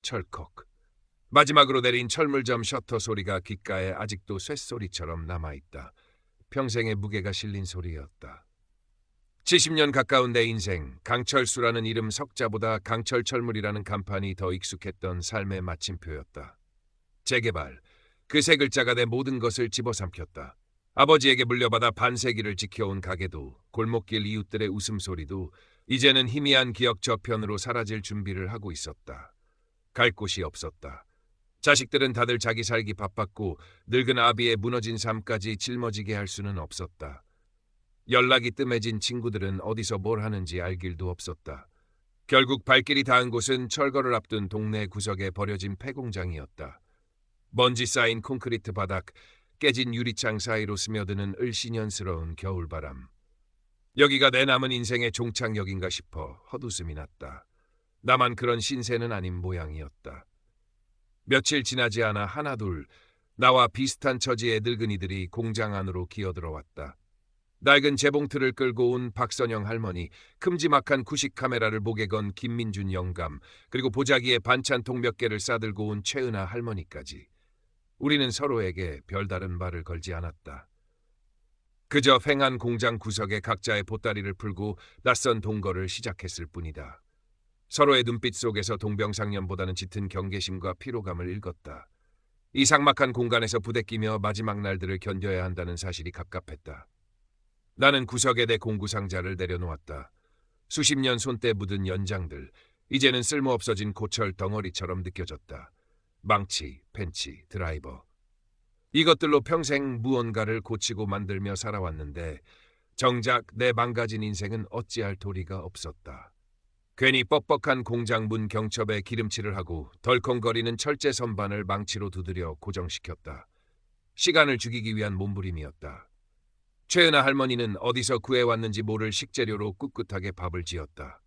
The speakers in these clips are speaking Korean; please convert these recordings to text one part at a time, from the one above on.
철컥. 마지막으로 내린 철물점 셔터 소리가 귓가에 아직도 쇳소리처럼 남아있다. 평생의 무게가 실린 소리였다. 70년 가까운 내 인생, 강철수라는 이름 석자보다 강철철물이라는 간판이 더 익숙했던 삶의 마침표였다. 재개발, 그 세 글자가 내 모든 것을 집어삼켰다. 아버지에게 물려받아 반세기를 지켜온 가게도, 골목길 이웃들의 웃음소리도 이제는 희미한 기억 저편으로 사라질 준비를 하고 있었다. 갈 곳이 없었다. 자식들은 다들 자기 살기 바빴고 늙은 아비의 무너진 삶까지 짊어지게 할 수는 없었다. 연락이 뜸해진 친구들은 어디서 뭘 하는지 알 길도 없었다. 결국 발길이 닿은 곳은 철거를 앞둔 동네 구석에 버려진 폐공장이었다. 먼지 쌓인 콘크리트 바닥, 깨진 유리창 사이로 스며드는 을씨년스러운 겨울바람. 여기가 내 남은 인생의 종착역인가 싶어 헛웃음이 났다. 나만 그런 신세는 아닌 모양이었다. 며칠 지나지 않아 하나둘 나와 비슷한 처지의 늙은이들이 공장 안으로 기어들어왔다. 낡은 재봉틀을 끌고 온 박선영 할머니, 큼지막한 구식 카메라를 목에 건 김민준 영감, 그리고 보자기에 반찬통 몇 개를 싸들고 온 최은아 할머니까지. 우리는 서로에게 별다른 말을 걸지 않았다. 그저 횡한 공장 구석에 각자의 보따리를 풀고 낯선 동거를 시작했을 뿐이다. 서로의 눈빛 속에서 동병상련보다는 짙은 경계심과 피로감을 읽었다. 이 삭막한 공간에서 부대끼며 마지막 날들을 견뎌야 한다는 사실이 갑갑했다. 나는 구석에 내 공구 상자를 내려놓았다. 수십 년 손때 묻은 연장들, 이제는 쓸모없어진 고철 덩어리처럼 느껴졌다. 망치, 펜치, 드라이버. 이것들로 평생 무언가를 고치고 만들며 살아왔는데 정작 내 망가진 인생은 어찌할 도리가 없었다. 괜히 뻑뻑한 공장 문 경첩에 기름칠을 하고 덜컹거리는 철제 선반을 망치로 두드려 고정시켰다. 시간을 죽이기 위한 몸부림이었다. 최은아 할머니는 어디서 구해왔는지 모를 식재료로 꿋꿋하게 밥을 지었다.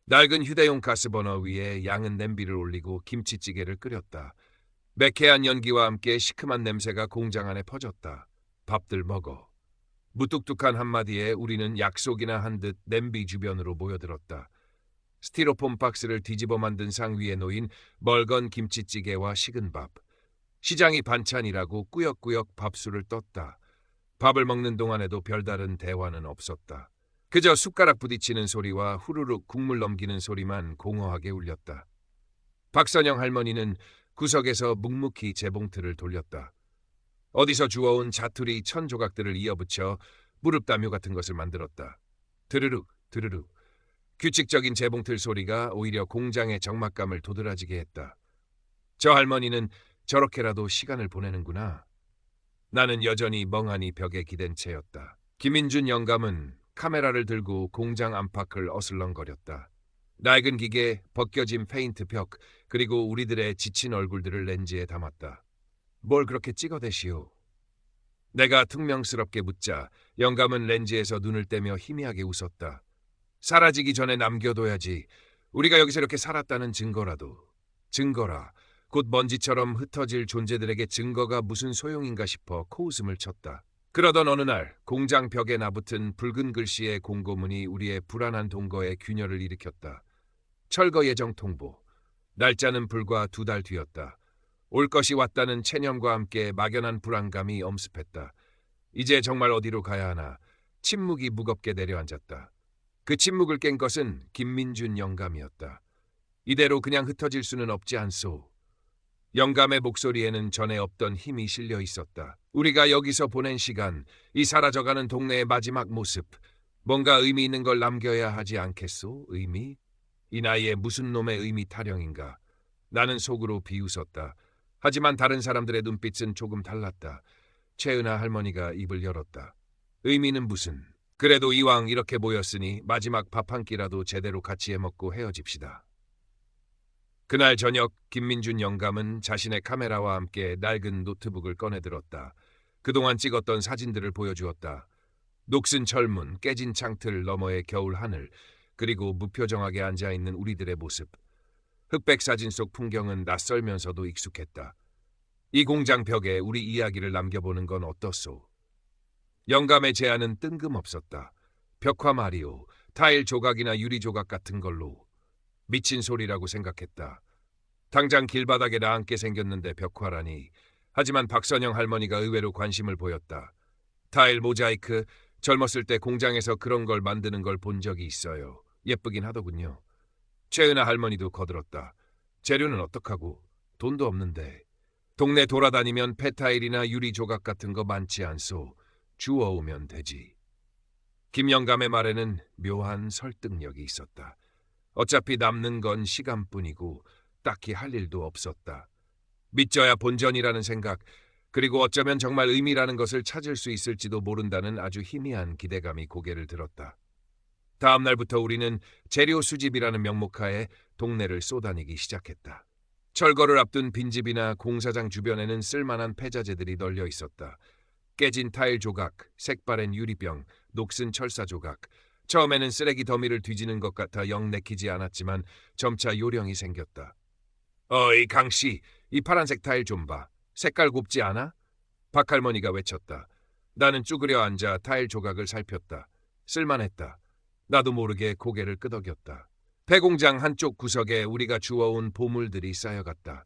낡은 휴대용 가스버너 위에 양은 냄비를 올리고 김치찌개를 끓였다. 매캐한 연기와 함께 시큼한 냄새가 공장 안에 퍼졌다. 밥들 먹어. 무뚝뚝한 한마디에 우리는 약속이나 한 듯 냄비 주변으로 모여들었다. 스티로폼 박스를 뒤집어 만든 상 위에 놓인 멀건 김치찌개와 식은 밥. 시장이 반찬이라고 꾸역꾸역 밥술을 떴다. 밥을 먹는 동안에도 별다른 대화는 없었다. 그저 숟가락 부딪히는 소리와 후루룩 국물 넘기는 소리만 공허하게 울렸다. 박선영 할머니는 구석에서 묵묵히 재봉틀을 돌렸다. 어디서 주워온 자투리 천 조각들을 이어붙여 무릎담요 같은 것을 만들었다. 드르륵 드르륵. 규칙적인 재봉틀 소리가 오히려 공장의 적막감을 도드라지게 했다. 저 할머니는 저렇게라도 시간을 보내는구나. 나는 여전히 멍하니 벽에 기댄 채였다. 김민준 영감은 카메라를 들고 공장 안팎을 어슬렁거렸다. 낡은 기계, 벗겨진 페인트 벽, 그리고 우리들의 지친 얼굴들을 렌즈에 담았다. 뭘 그렇게 찍어대시오? 내가 퉁명스럽게 묻자 영감은 렌즈에서 눈을 떼며 희미하게 웃었다. 사라지기 전에 남겨둬야지. 우리가 여기서 이렇게 살았다는 증거라도. 증거라. 곧 먼지처럼 흩어질 존재들에게 증거가 무슨 소용인가 싶어 코웃음을 쳤다. 그러던 어느 날 공장 벽에 나붙은 붉은 글씨의 공고문이 우리의 불안한 동거에 균열을 일으켰다. 철거 예정 통보. 날짜는 불과 2달 뒤였다. 올 것이 왔다는 체념과 함께 막연한 불안감이 엄습했다. 이제 정말 어디로 가야 하나. 침묵이 무겁게 내려앉았다. 그 침묵을 깬 것은 김민준 영감이었다. 이대로 그냥 흩어질 수는 없지 않소. 영감의 목소리에는 전에 없던 힘이 실려 있었다. 우리가 여기서 보낸 시간, 이 사라져가는 동네의 마지막 모습, 뭔가 의미 있는 걸 남겨야 하지 않겠소? 의미? 이 나이에 무슨 놈의 의미 타령인가? 나는 속으로 비웃었다. 하지만 다른 사람들의 눈빛은 조금 달랐다. 최은아 할머니가 입을 열었다. 의미는 무슨? 그래도 이왕 이렇게 모였으니 마지막 밥 한 끼라도 제대로 같이 해먹고 헤어집시다. 그날 저녁 김민준 영감은 자신의 카메라와 함께 낡은 노트북을 꺼내들었다. 그동안 찍었던 사진들을 보여주었다. 녹슨 철문, 깨진 창틀 너머의 겨울 하늘, 그리고 무표정하게 앉아있는 우리들의 모습. 흑백 사진 속 풍경은 낯설면서도 익숙했다. 이 공장 벽에 우리 이야기를 남겨보는 건 어떻소? 영감의 제안은 뜬금없었다. 벽화 마리오, 타일 조각이나 유리 조각 같은 걸로. 미친 소리라고 생각했다. 당장 길바닥에 나앉게 생겼는데 벽화라니. 하지만 박선영 할머니가 의외로 관심을 보였다. 타일 모자이크, 젊었을 때 공장에서 그런 걸 만드는 걸 본 적이 있어요. 예쁘긴 하더군요. 최은아 할머니도 거들었다. 재료는 어떡하고? 돈도 없는데. 동네 돌아다니면 폐타일이나 유리 조각 같은 거 많지 않소. 주워오면 되지. 김영감의 말에는 묘한 설득력이 있었다. 어차피 남는 건 시간뿐이고 딱히 할 일도 없었다. 믿져야 본전이라는 생각, 그리고 어쩌면 정말 의미라는 것을 찾을 수 있을지도 모른다는 아주 희미한 기대감이 고개를 들었다. 다음 날부터 우리는 재료 수집이라는 명목하에 동네를 쏘다니기 시작했다. 철거를 앞둔 빈집이나 공사장 주변에는 쓸만한 폐자재들이 널려 있었다. 깨진 타일 조각, 색바랜 유리병, 녹슨 철사 조각. 처음에는 쓰레기 더미를 뒤지는 것 같아 영 내키지 않았지만 점차 요령이 생겼다. 어이 강씨, 이 파란색 타일 좀 봐. 색깔 곱지 않아? 박할머니가 외쳤다. 나는 쭈그려 앉아 타일 조각을 살폈다. 쓸만했다. 나도 모르게 고개를 끄덕였다. 폐공장 한쪽 구석에 우리가 주워온 보물들이 쌓여갔다.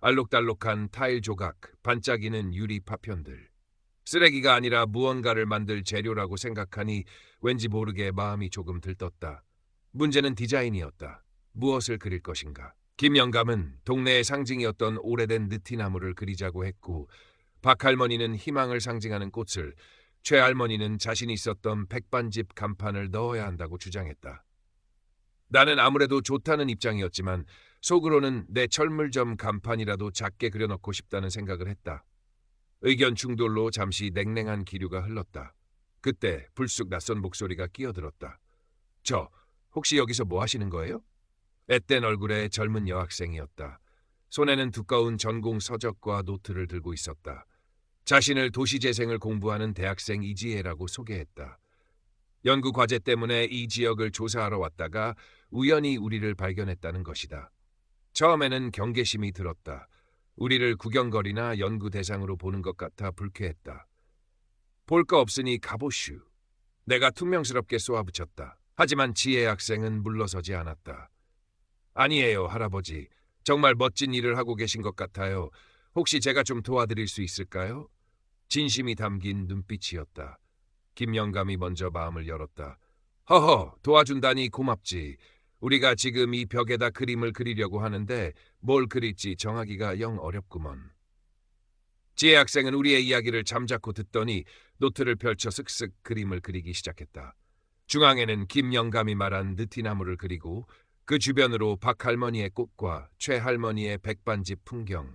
알록달록한 타일 조각, 반짝이는 유리 파편들. 쓰레기가 아니라 무언가를 만들 재료라고 생각하니 왠지 모르게 마음이 조금 들떴다. 문제는 디자인이었다. 무엇을 그릴 것인가? 김영감은 동네의 상징이었던 오래된 느티나무를 그리자고 했고, 박할머니는 희망을 상징하는 꽃을, 최할머니는 자신이 있었던 백반집 간판을 넣어야 한다고 주장했다. 나는 아무래도 좋다는 입장이었지만 속으로는 내 철물점 간판이라도 작게 그려놓고 싶다는 생각을 했다. 의견 충돌로 잠시 냉랭한 기류가 흘렀다. 그때 불쑥 낯선 목소리가 끼어들었다. 저, 혹시 여기서 뭐 하시는 거예요? 앳된 얼굴의 젊은 여학생이었다. 손에는 두꺼운 전공 서적과 노트를 들고 있었다. 자신을 도시재생을 공부하는 대학생 이지혜라고 소개했다. 연구 과제 때문에 이 지역을 조사하러 왔다가 우연히 우리를 발견했다는 것이다. 처음에는 경계심이 들었다. 우리를 구경거리나 연구 대상으로 보는 것 같아 불쾌했다. 볼 거 없으니 가보슈. 내가 퉁명스럽게 쏘아붙였다. 하지만 지혜 학생은 물러서지 않았다. 아니에요, 할아버지. 정말 멋진 일을 하고 계신 것 같아요. 혹시 제가 좀 도와드릴 수 있을까요? 진심이 담긴 눈빛이었다. 김영감이 먼저 마음을 열었다. 허허, 도와준다니 고맙지. 우리가 지금 이 벽에다 그림을 그리려고 하는데 뭘 그릴지 정하기가 영 어렵구먼. 지혜 학생은 우리의 이야기를 잠자코 듣더니 노트를 펼쳐 슥슥 그림을 그리기 시작했다. 중앙에는 김영감이 말한 느티나무를 그리고 그 주변으로 박할머니의 꽃과 최할머니의 백반집 풍경,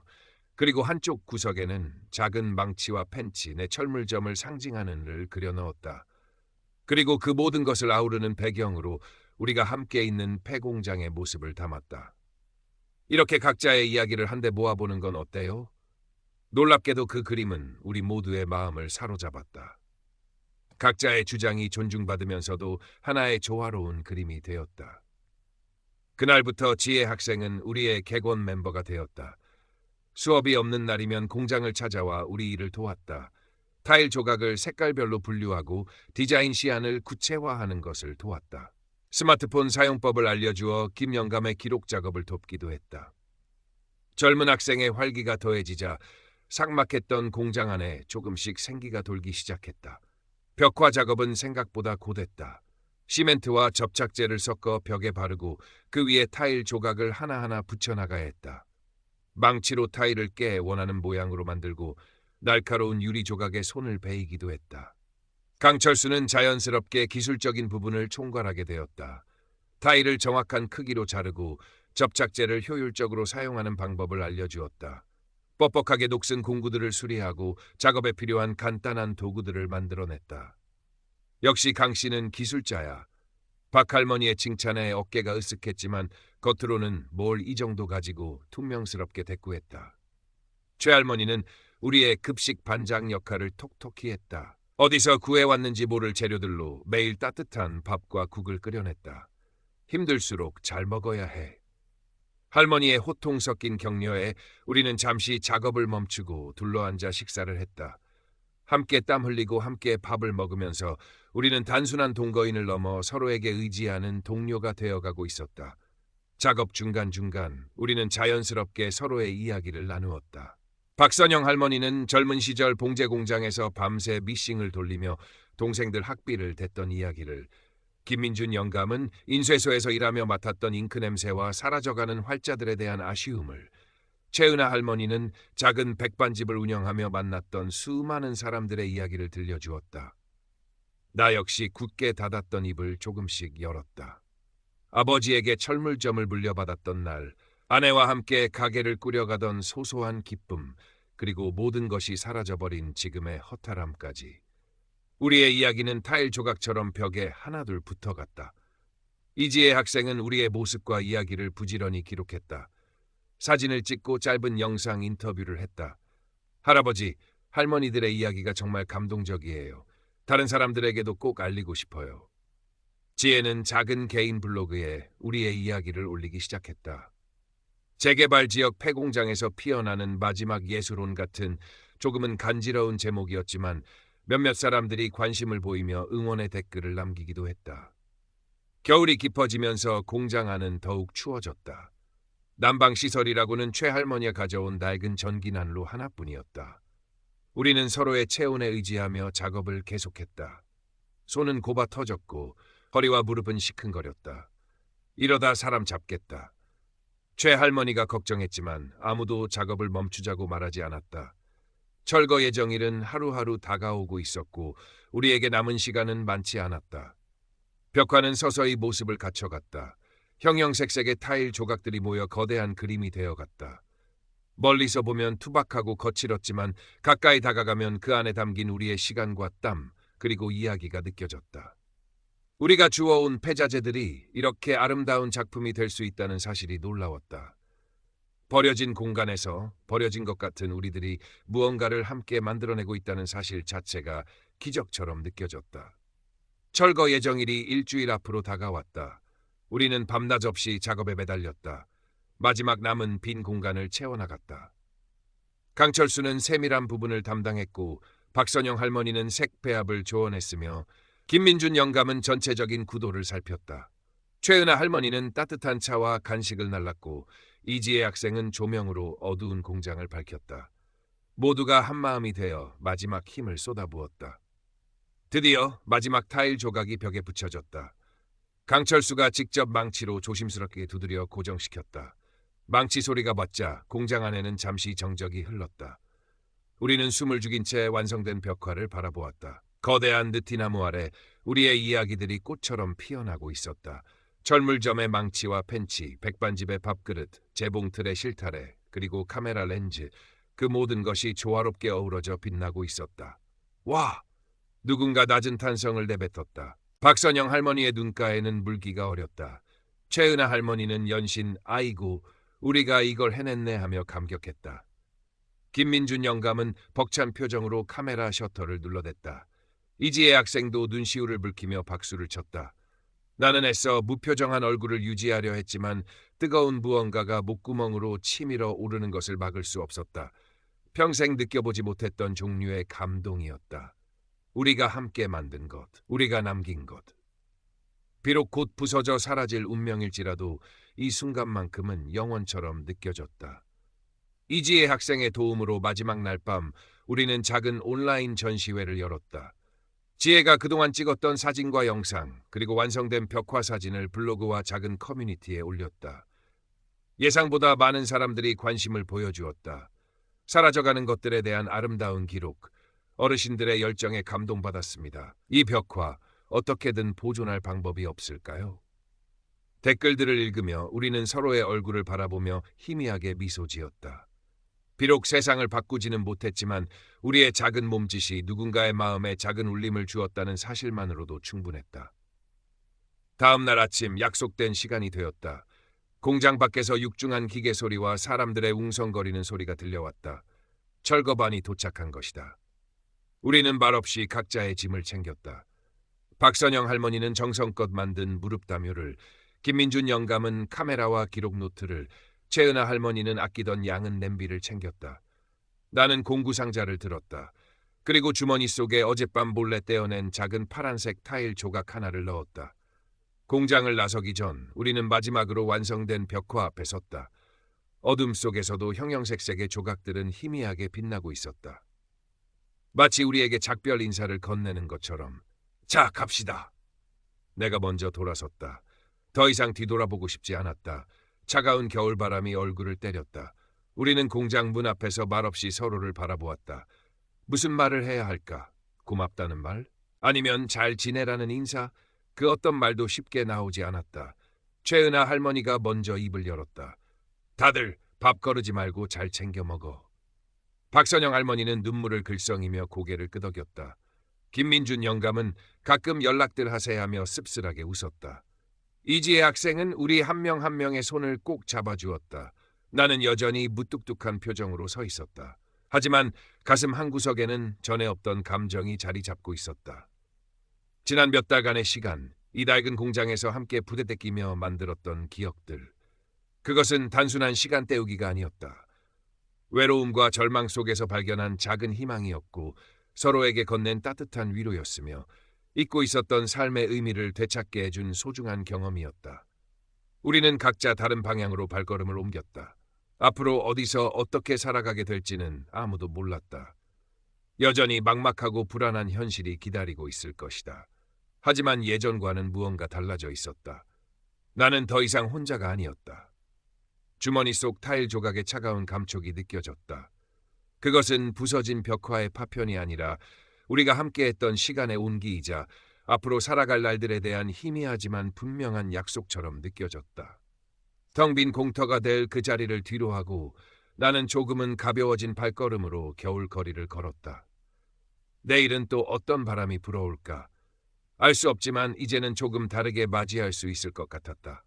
그리고 한쪽 구석에는 작은 망치와 펜치, 내 철물점을 상징하는 를 그려넣었다. 그리고 그 모든 것을 아우르는 배경으로 우리가 함께 있는 폐공장의 모습을 담았다. 이렇게 각자의 이야기를 한데 모아보는 건 어때요? 놀랍게도 그 그림은 우리 모두의 마음을 사로잡았다. 각자의 주장이 존중받으면서도 하나의 조화로운 그림이 되었다. 그날부터 지혜 학생은 우리의 객원 멤버가 되었다. 수업이 없는 날이면 공장을 찾아와 우리 일을 도왔다. 타일 조각을 색깔별로 분류하고 디자인 시안을 구체화하는 것을 도왔다. 스마트폰 사용법을 알려주어 김영감의 기록 작업을 돕기도 했다. 젊은 학생의 활기가 더해지자 삭막했던 공장 안에 조금씩 생기가 돌기 시작했다. 벽화 작업은 생각보다 고됐다. 시멘트와 접착제를 섞어 벽에 바르고 그 위에 타일 조각을 하나하나 붙여나가야 했다. 망치로 타일을 깨 원하는 모양으로 만들고 날카로운 유리 조각에 손을 베이기도 했다. 강철수는 자연스럽게 기술적인 부분을 총괄하게 되었다. 타일을 정확한 크기로 자르고 접착제를 효율적으로 사용하는 방법을 알려주었다. 뻑뻑하게 녹슨 공구들을 수리하고 작업에 필요한 간단한 도구들을 만들어냈다. 역시 강 씨는 기술자야. 박할머니의 칭찬에 어깨가 으쓱했지만 겉으로는 뭘 이 정도 가지고 퉁명스럽게 대꾸했다. 최할머니는 우리의 급식 반장 역할을 톡톡히 했다. 어디서 구해왔는지 모를 재료들로 매일 따뜻한 밥과 국을 끓여냈다. 힘들수록 잘 먹어야 해. 할머니의 호통 섞인 격려에 우리는 잠시 작업을 멈추고 둘러앉아 식사를 했다. 함께 땀 흘리고 함께 밥을 먹으면서 우리는 단순한 동거인을 넘어 서로에게 의지하는 동료가 되어가고 있었다. 작업 중간중간 우리는 자연스럽게 서로의 이야기를 나누었다. 박선영 할머니는 젊은 시절 봉제 공장에서 밤새 미싱을 돌리며 동생들 학비를 댔던 이야기를, 김민준 영감은 인쇄소에서 일하며 맡았던 잉크 냄새와 사라져가는 활자들에 대한 아쉬움을, 최은아 할머니는 작은 백반집을 운영하며 만났던 수많은 사람들의 이야기를 들려주었다. 나 역시 굳게 닫았던 입을 조금씩 열었다. 아버지에게 철물점을 물려받았던 날, 아내와 함께 가게를 꾸려가던 소소한 기쁨, 그리고 모든 것이 사라져버린 지금의 허탈함까지. 우리의 이야기는 타일 조각처럼 벽에 하나둘 붙어갔다. 이지혜 학생은 우리의 모습과 이야기를 부지런히 기록했다. 사진을 찍고 짧은 영상 인터뷰를 했다. 할아버지, 할머니들의 이야기가 정말 감동적이에요. 다른 사람들에게도 꼭 알리고 싶어요. 지혜는 작은 개인 블로그에 우리의 이야기를 올리기 시작했다. 재개발 지역 폐공장에서 피어나는 마지막 예술혼 같은 조금은 간지러운 제목이었지만 몇몇 사람들이 관심을 보이며 응원의 댓글을 남기기도 했다. 겨울이 깊어지면서 공장 안은 더욱 추워졌다. 난방시설이라고는 최할머니가 가져온 낡은 전기난로 하나뿐이었다. 우리는 서로의 체온에 의지하며 작업을 계속했다. 손은 곱아 터졌고 허리와 무릎은 시큰거렸다. 이러다 사람 잡겠다. 최할머니가 걱정했지만 아무도 작업을 멈추자고 말하지 않았다. 철거 예정일은 하루하루 다가오고 있었고 우리에게 남은 시간은 많지 않았다. 벽화는 서서히 모습을 갖춰갔다. 형형색색의 타일 조각들이 모여 거대한 그림이 되어갔다. 멀리서 보면 투박하고 거칠었지만 가까이 다가가면 그 안에 담긴 우리의 시간과 땀, 그리고 이야기가 느껴졌다. 우리가 주워온 폐자재들이 이렇게 아름다운 작품이 될 수 있다는 사실이 놀라웠다. 버려진 공간에서 버려진 것 같은 우리들이 무언가를 함께 만들어내고 있다는 사실 자체가 기적처럼 느껴졌다. 철거 예정일이 일주일 앞으로 다가왔다. 우리는 밤낮 없이 작업에 매달렸다. 마지막 남은 빈 공간을 채워나갔다. 강철수는 세밀한 부분을 담당했고 박선영 할머니는 색배합을 조언했으며 김민준 영감은 전체적인 구도를 살폈다. 최은아 할머니는 따뜻한 차와 간식을 날랐고 이지혜 학생은 조명으로 어두운 공장을 밝혔다. 모두가 한마음이 되어 마지막 힘을 쏟아부었다. 드디어 마지막 타일 조각이 벽에 붙여졌다. 강철수가 직접 망치로 조심스럽게 두드려 고정시켰다. 망치 소리가 맞자 공장 안에는 잠시 정적이 흘렀다. 우리는 숨을 죽인 채 완성된 벽화를 바라보았다. 거대한 느티나무 아래 우리의 이야기들이 꽃처럼 피어나고 있었다. 철물점의 망치와 펜치, 백반집의 밥그릇, 재봉틀의 실타래, 그리고 카메라 렌즈, 그 모든 것이 조화롭게 어우러져 빛나고 있었다. 와! 누군가 낮은 탄성을 내뱉었다. 박선영 할머니의 눈가에는 물기가 어렸다. 최은아 할머니는 연신 아이고 우리가 이걸 해냈네 하며 감격했다. 김민준 영감은 벅찬 표정으로 카메라 셔터를 눌러댔다. 이지혜 학생도 눈시울을 붉히며 박수를 쳤다. 나는 애써 무표정한 얼굴을 유지하려 했지만 뜨거운 무언가가 목구멍으로 치밀어 오르는 것을 막을 수 없었다. 평생 느껴보지 못했던 종류의 감동이었다. 우리가 함께 만든 것, 우리가 남긴 것. 비록 곧 부서져 사라질 운명일지라도 이 순간만큼은 영원처럼 느껴졌다. 이지혜 학생의 도움으로 마지막 날 밤 우리는 작은 온라인 전시회를 열었다. 지혜가 그동안 찍었던 사진과 영상, 그리고 완성된 벽화 사진을 블로그와 작은 커뮤니티에 올렸다. 예상보다 많은 사람들이 관심을 보여주었다. 사라져가는 것들에 대한 아름다운 기록, 어르신들의 열정에 감동받았습니다. 이 벽화 어떻게든 보존할 방법이 없을까요? 댓글들을 읽으며 우리는 서로의 얼굴을 바라보며 희미하게 미소 지었다. 비록 세상을 바꾸지는 못했지만 우리의 작은 몸짓이 누군가의 마음에 작은 울림을 주었다는 사실만으로도 충분했다. 다음 날 아침 약속된 시간이 되었다. 공장 밖에서 육중한 기계 소리와 사람들의 웅성거리는 소리가 들려왔다. 철거반이 도착한 것이다. 우리는 말없이 각자의 짐을 챙겼다. 박선영 할머니는 정성껏 만든 무릎 담요를, 김민준 영감은 카메라와 기록 노트를, 최은아 할머니는 아끼던 양은 냄비를 챙겼다. 나는 공구 상자를 들었다. 그리고 주머니 속에 어젯밤 몰래 떼어낸 작은 파란색 타일 조각 하나를 넣었다. 공장을 나서기 전 우리는 마지막으로 완성된 벽화 앞에 섰다. 어둠 속에서도 형형색색의 조각들은 희미하게 빛나고 있었다. 마치 우리에게 작별 인사를 건네는 것처럼. 자, 갑시다. 내가 먼저 돌아섰다. 더 이상 뒤돌아보고 싶지 않았다. 차가운 겨울바람이 얼굴을 때렸다. 우리는 공장 문 앞에서 말없이 서로를 바라보았다. 무슨 말을 해야 할까? 고맙다는 말? 아니면 잘 지내라는 인사? 그 어떤 말도 쉽게 나오지 않았다. 최은아 할머니가 먼저 입을 열었다. 다들 밥 거르지 말고 잘 챙겨 먹어. 박선영 할머니는 눈물을 글썽이며 고개를 끄덕였다. 김민준 영감은 가끔 연락들 하세요 하며 씁쓸하게 웃었다. 이지혜 학생은 우리 한 명 한 명의 손을 꼭 잡아주었다. 나는 여전히 무뚝뚝한 표정으로 서 있었다. 하지만 가슴 한구석에는 전에 없던 감정이 자리 잡고 있었다. 지난 몇 달간의 시간, 이 낡은 공장에서 함께 부대대 끼며 만들었던 기억들. 그것은 단순한 시간 때우기가 아니었다. 외로움과 절망 속에서 발견한 작은 희망이었고 서로에게 건넨 따뜻한 위로였으며 잊고 있었던 삶의 의미를 되찾게 해준 소중한 경험이었다. 우리는 각자 다른 방향으로 발걸음을 옮겼다. 앞으로 어디서 어떻게 살아가게 될지는 아무도 몰랐다. 여전히 막막하고 불안한 현실이 기다리고 있을 것이다. 하지만 예전과는 무언가 달라져 있었다. 나는 더 이상 혼자가 아니었다. 주머니 속 타일 조각의 차가운 감촉이 느껴졌다. 그것은 부서진 벽화의 파편이 아니라 우리가 함께했던 시간의 온기이자 앞으로 살아갈 날들에 대한 희미하지만 분명한 약속처럼 느껴졌다. 텅 빈 공터가 될 그 자리를 뒤로하고 나는 조금은 가벼워진 발걸음으로 겨울 거리를 걸었다. 내일은 또 어떤 바람이 불어올까? 알 수 없지만 이제는 조금 다르게 맞이할 수 있을 것 같았다.